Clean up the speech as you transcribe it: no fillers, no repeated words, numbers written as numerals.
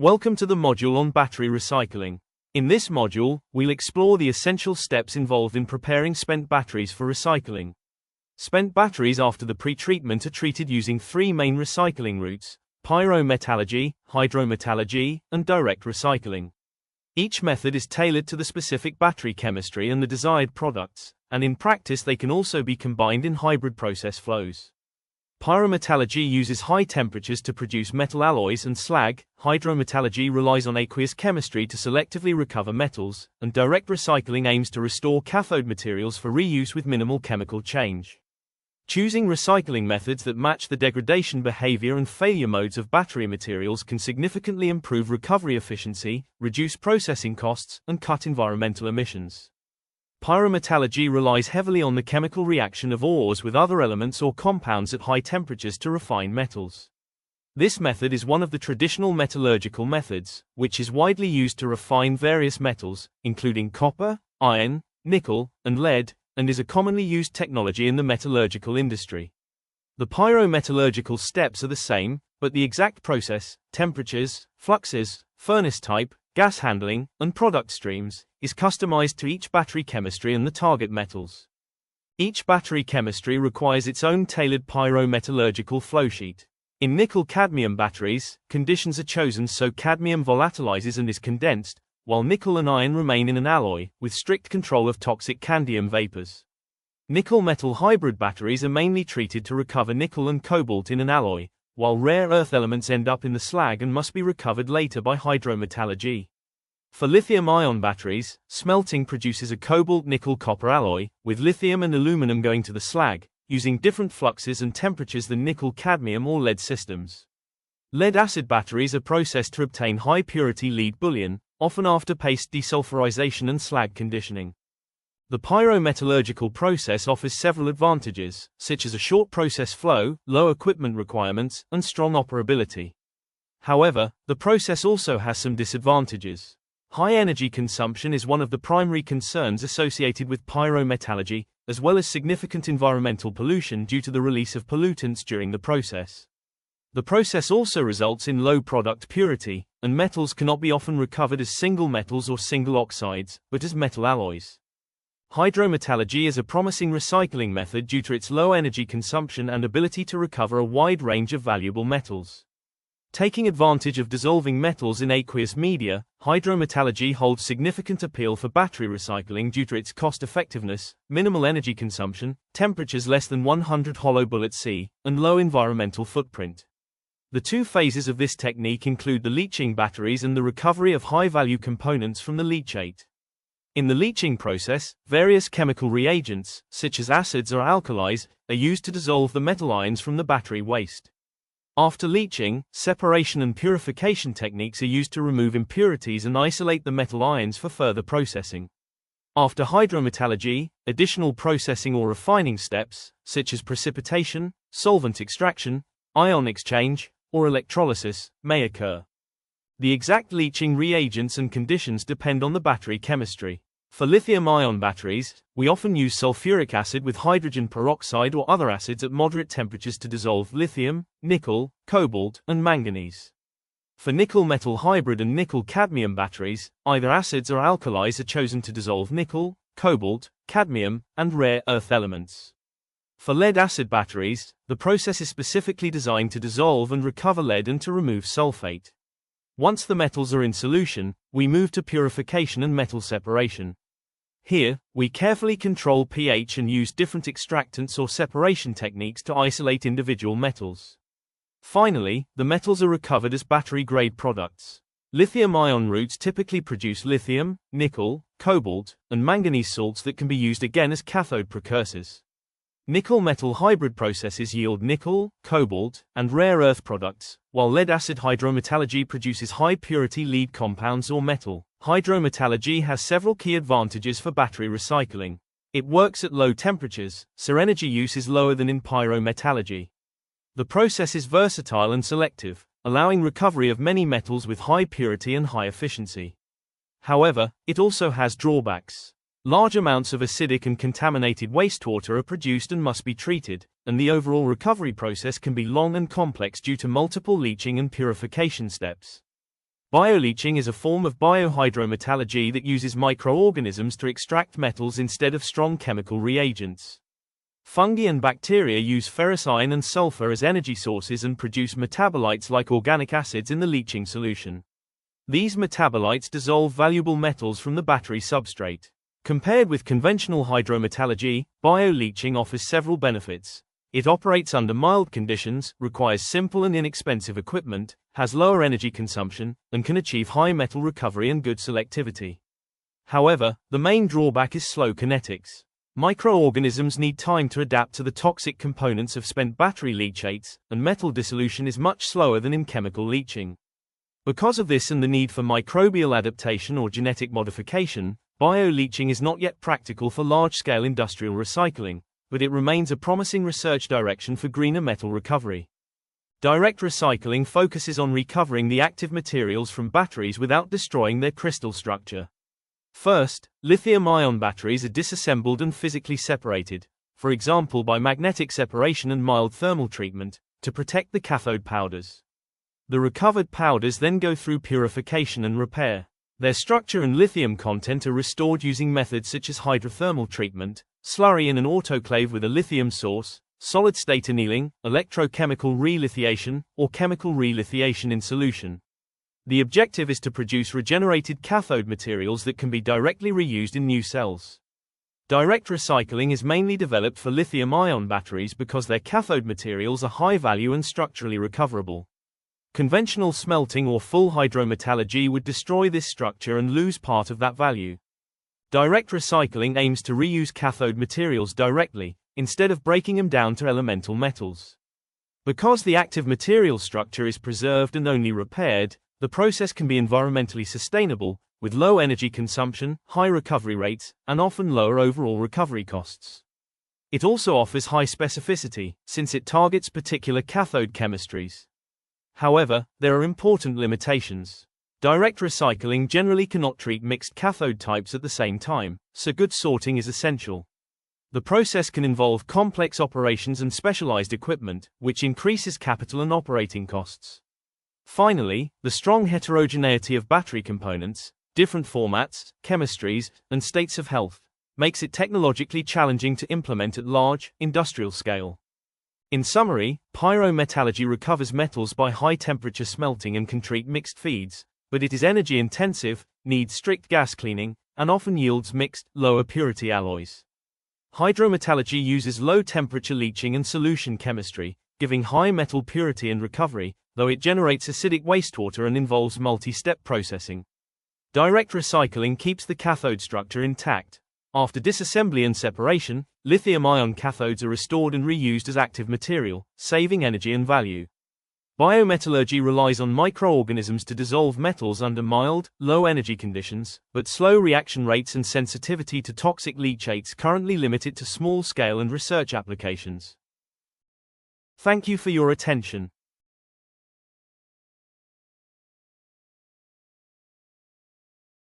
Welcome to the module on battery recycling. In this module, we'll explore the essential steps involved in preparing spent batteries for recycling. Spent batteries after the pretreatment are treated using three main recycling routes: pyrometallurgy, hydrometallurgy, and direct recycling. Each method is tailored to the specific battery chemistry and the desired products, and in practice they can also be combined in hybrid process flows. Pyrometallurgy uses high temperatures to produce metal alloys and slag, hydrometallurgy relies on aqueous chemistry to selectively recover metals, and direct recycling aims to restore cathode materials for reuse with minimal chemical change. Choosing recycling methods that match the degradation behavior and failure modes of battery materials can significantly improve recovery efficiency, reduce processing costs, and cut environmental emissions. Pyrometallurgy relies heavily on the chemical reaction of ores with other elements or compounds at high temperatures to refine metals. This method is one of the traditional metallurgical methods, which is widely used to refine various metals, including copper, iron, nickel, and lead, and is a commonly used technology in the metallurgical industry. The pyrometallurgical steps are the same, but the exact process, temperatures, fluxes, furnace type, gas handling, and product streams is customized to each battery chemistry and the target metals. Each battery chemistry requires its own tailored pyrometallurgical flowsheet. In nickel-cadmium batteries, conditions are chosen so cadmium volatilizes and is condensed, while nickel and iron remain in an alloy, with strict control of toxic candium vapors. Nickel-metal hybrid batteries are mainly treated to recover nickel and cobalt in an alloy, while rare earth elements end up in the slag and must be recovered later by hydrometallurgy. For lithium-ion batteries, smelting produces a cobalt-nickel-copper alloy, with lithium and aluminum going to the slag, using different fluxes and temperatures than nickel-cadmium or lead systems. Lead-acid batteries are processed to obtain high-purity lead bullion, often after paste desulfurization and slag conditioning. The pyrometallurgical process offers several advantages, such as a short process flow, low equipment requirements, and strong operability. However, the process also has some disadvantages. High energy consumption is one of the primary concerns associated with pyrometallurgy, as well as significant environmental pollution due to the release of pollutants during the process. The process also results in low product purity, and metals cannot be often recovered as single metals or single oxides, but as metal alloys. Hydrometallurgy is a promising recycling method due to its low energy consumption and ability to recover a wide range of valuable metals. Taking advantage of dissolving metals in aqueous media, hydrometallurgy holds significant appeal for battery recycling due to its cost-effectiveness, minimal energy consumption, temperatures less than 100 hollow bullet C, and low environmental footprint. The two phases of this technique include the leaching batteries and the recovery of high-value components from the leachate. In the leaching process, various chemical reagents, such as acids or alkalis, are used to dissolve the metal ions from the battery waste. After leaching, separation and purification techniques are used to remove impurities and isolate the metal ions for further processing. After hydrometallurgy, additional processing or refining steps, such as precipitation, solvent extraction, ion exchange, or electrolysis, may occur. The exact leaching reagents and conditions depend on the battery chemistry. For lithium-ion batteries, we often use sulfuric acid with hydrogen peroxide or other acids at moderate temperatures to dissolve lithium, nickel, cobalt, and manganese. For nickel-metal hybrid and nickel-cadmium batteries, either acids or alkalis are chosen to dissolve nickel, cobalt, cadmium, and rare earth elements. For lead-acid batteries, the process is specifically designed to dissolve and recover lead and to remove sulfate. Once the metals are in solution, we move to purification and metal separation. Here, we carefully control pH and use different extractants or separation techniques to isolate individual metals. Finally, the metals are recovered as battery-grade products. Lithium-ion routes typically produce lithium, nickel, cobalt, and manganese salts that can be used again as cathode precursors. Nickel-metal hybrid processes yield nickel, cobalt, and rare earth products, while lead-acid hydrometallurgy produces high-purity lead compounds or metal. Hydrometallurgy has several key advantages for battery recycling. It works at low temperatures, so energy use is lower than in pyrometallurgy. The process is versatile and selective, allowing recovery of many metals with high purity and high efficiency. However, it also has drawbacks. Large amounts of acidic and contaminated wastewater are produced and must be treated, and the overall recovery process can be long and complex due to multiple leaching and purification steps. Bioleaching is a form of biohydrometallurgy that uses microorganisms to extract metals instead of strong chemical reagents. Fungi and bacteria use ferrous iron and sulfur as energy sources and produce metabolites like organic acids in the leaching solution. These metabolites dissolve valuable metals from the battery substrate. Compared with conventional hydrometallurgy, bioleaching offers several benefits. It operates under mild conditions, requires simple and inexpensive equipment, has lower energy consumption, and can achieve high metal recovery and good selectivity. However, the main drawback is slow kinetics. Microorganisms need time to adapt to the toxic components of spent battery leachates, and metal dissolution is much slower than in chemical leaching. Because of this and the need for microbial adaptation or genetic modification, bioleaching is not yet practical for large-scale industrial recycling, but it remains a promising research direction for greener metal recovery. Direct recycling focuses on recovering the active materials from batteries without destroying their crystal structure. First, lithium-ion batteries are disassembled and physically separated, for example by magnetic separation and mild thermal treatment, to protect the cathode powders. The recovered powders then go through purification and repair. Their structure and lithium content are restored using methods such as hydrothermal treatment, slurry in an autoclave with a lithium source, solid-state annealing, electrochemical relithiation, or chemical relithiation in solution. The objective is to produce regenerated cathode materials that can be directly reused in new cells. Direct recycling is mainly developed for lithium-ion batteries because their cathode materials are high value and structurally recoverable. Conventional smelting or full hydrometallurgy would destroy this structure and lose part of that value. Direct recycling aims to reuse cathode materials directly, instead of breaking them down to elemental metals. Because the active material structure is preserved and only repaired, the process can be environmentally sustainable, with low energy consumption, high recovery rates, and often lower overall recovery costs. It also offers high specificity, since it targets particular cathode chemistries. However, there are important limitations. Direct recycling generally cannot treat mixed cathode types at the same time, so good sorting is essential. The process can involve complex operations and specialized equipment, which increases capital and operating costs. Finally, the strong heterogeneity of battery components, different formats, chemistries, and states of health, makes it technologically challenging to implement at large, industrial scale. In summary, pyrometallurgy recovers metals by high-temperature smelting and can treat mixed feeds, but it is energy-intensive, needs strict gas cleaning, and often yields mixed, lower-purity alloys. Hydrometallurgy uses low-temperature leaching and solution chemistry, giving high metal purity and recovery, though it generates acidic wastewater and involves multi-step processing. Direct recycling keeps the cathode structure intact. After disassembly and separation, lithium-ion cathodes are restored and reused as active material, saving energy and value. Biometallurgy relies on microorganisms to dissolve metals under mild, low-energy conditions, but slow reaction rates and sensitivity to toxic leachates currently limit it to small-scale and research applications. Thank you for your attention.